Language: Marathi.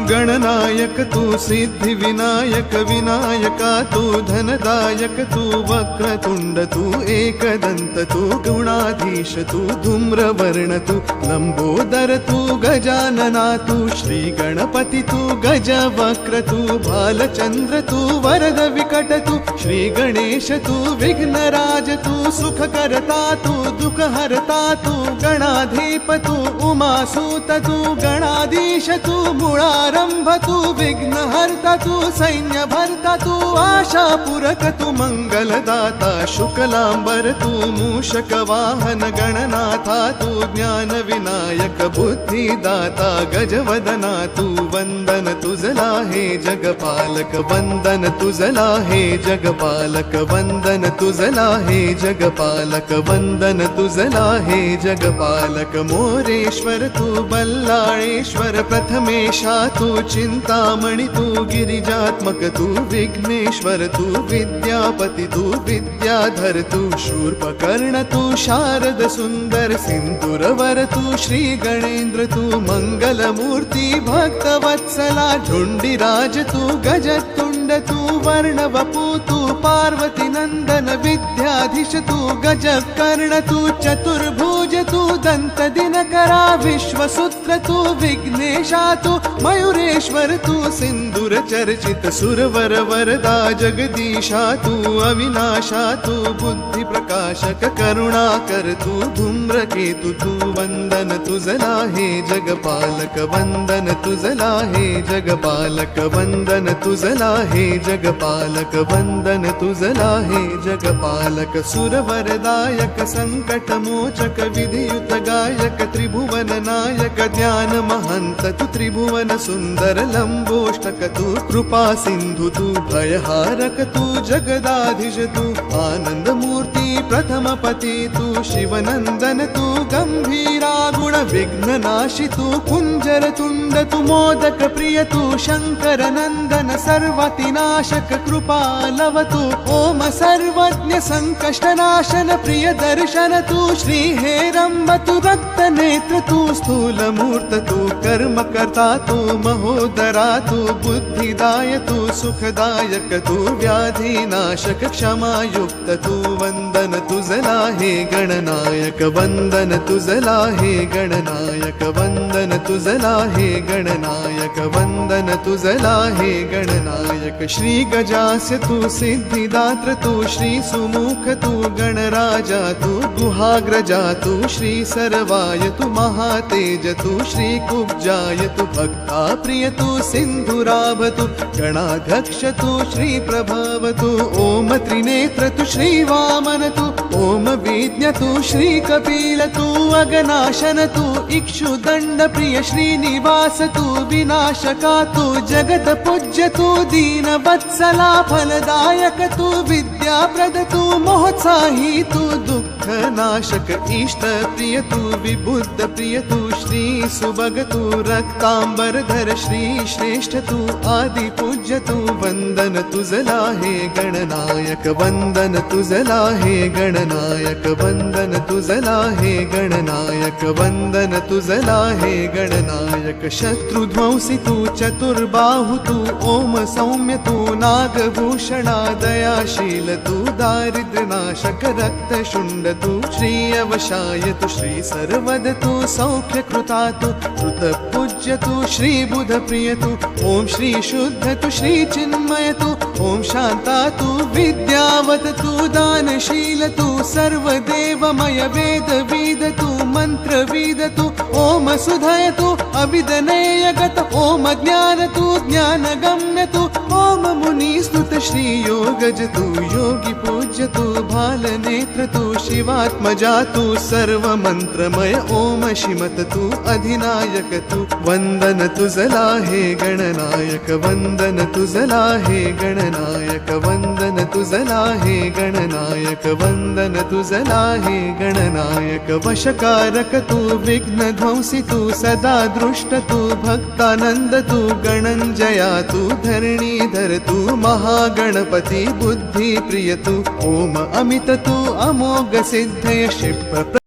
गणनायक तू सिद्धि विनायक विनायका तू धनदायक तू वक्रतुंड तू एकदंत तू गुणाधीश तू धूम्रवर्ण तू लंबोदर तू गजानना तू श्री गणपति तू गजवक्र तू बालचंद्र तू वरद विकट तू श्री गणेश तू विघ्नराज तू सुखकर्ता तू दुःखहर्ता तू गणाधीप तू उमासूत तू गणाधीश तू मूळारंभ तू विघ्नहर्ता तू सैन्यभर्ता तू आशापूरक तू मंगलदाता शुक्लांबर तू मूषक वाहन गणनाथा तू ज्ञान विनायक बुद्धिदाता गजवदना तू वंदन तुझला हे जगपालक वंदन तुझला हे जगपालक वंदन तुझला हे जगपालक वंदन तुझला हे जगपालक मोरेश्वर तू बल्लाळेश्वर प्रथमेशा तू चिंतामणि तू गिरिजात्मक तू विघ्नेश्वर तू विद्यापति तू विद्याधर तू शूर्पकर्ण तू शारद सुंदर सिंदूरवर तू श्री गणेन्द्र तू मंगलमूर्ति भक्तवत्सला झुंडिराज तू गजतुंड तू वर्णवपु तू पार्वती नंदन विद्याधीश तू गजकर्ण तू चतुर्भुज तू दंत दिनकरा विश्वसूत्र तू विघ्नेशा तू मयूरेश्वर तू सिंदूर चर्चित सुरवर वरदा जगदीशा तू अविनाशा तू बुद्धि प्रकाशक करुणाकर तू धूम्रकेतु तू वंदन तुझला हे जगपालक वंदन तुझला हे जगपालक वंदन तुझला हे जगपालक वंदन तुझला हे जगपालक सुरवरदायक संकट मोचक विधियुत गायक त्रिभुवन नायक ज्ञान महंत तू त्रिभुवन सुंदर लंबोष्टक तू कृपा सिंधु तू भयहारक तू जगदाधीश तू आनंद मूर्ति प्रथम पति तू शिवनंदन तू गंभीरा गुण विघ्ननाशी तू कुंजर तुंड तू मोदक प्रिय तू शंकर नंदन सर्वतिनाशक कृपालव तू ओम सर्वज्ञ संकष्टनाशन प्रिय दर्शन तू श्री हेरंब तू रक्त नेत्र तू स्थूल मूर्त तू कर्म करता तू महोदरा तू बुद्धिदाय तू सुखदायक तू व्याधिनाशक क्षमायुक्त तू वंदन तुझला हे गणनायक वंदन तुझला हे गणनायक वंदन तुझला हे गणनायक वंदन तुझला हे गणनायक श्री गजास्य तू सिद्धिदात्र तू श्री सुमुख तू गणराजा तू गुहाग्रजा तू श्री सर्वाय तू महातेज तू श्री कुब्जाय तू भक्ता प्रिय तू सिंधुराभ तू गणाध्यक्ष तू श्री प्रभव तू ओम त्रिनेत्र तू श्री वामन तू ओम विज्ञ तू श्री कपिल तू अगनाशन तू इक्षुदंड प्रिय श्रीनिवास तू विनाशका तू जगत पूज्य तू दीन वत्सला फलदायक तू विद्याप्रद तू मोहत्साही तू दुःख नाशक इष्ट प्रिय तू विबुद्ध प्रिय तू श्री सुभग तू रक्तांबरधर श्री श्रेष्ठ तू आदि पूज्य तू वंदन तुझला हे गणनायक वंदन तुझला हे गणनायक वंदन तुझला हे गणनायक वंदन तुझला हे गणनायक शत्रुध्वंसी तू चतुर्बाहु तू ओम सौम्य तू नागभूषणा दयाशील तू दारिद्र्यनाशक रक्तशुंड तू श्री अवशाय तू श्री सर्वद तू सौख्य कृता तू कृत पूज्य तू श्री बुध प्रिय तू ओम श्री शुद्ध तू श्री चिन्मय तू ओम शांता तू विद्यावत तू दानशील तू सर्वदेवमय वेद वेद तू मंत्र वेद तू ओम सुधय तू अविदनेयगत ओम ज्ञान तू ज्ञान गम्य तू ओम मुनि स्तुत श्री योगज तू योगी पूज्य तू भाल नेत्र तू शिवात्मजा तू सर्व मंत्रमय ओम शिमत तू अधिनायक तू वंदन तुझला हे गणनायक वंदन तुझला हे गणनायक वंदन तुझला हे गणनायक वंदन तुझला हे गणनायक वशकारक तू विघ्न ध्वंसी तू सदा दृष्ट तू भक्तानंद तू गणंजया तू धरणीधर तू महागणपती बुद्धि प्रिय तू ओम अमित तू अमोघ सिद्धय क्षिप्र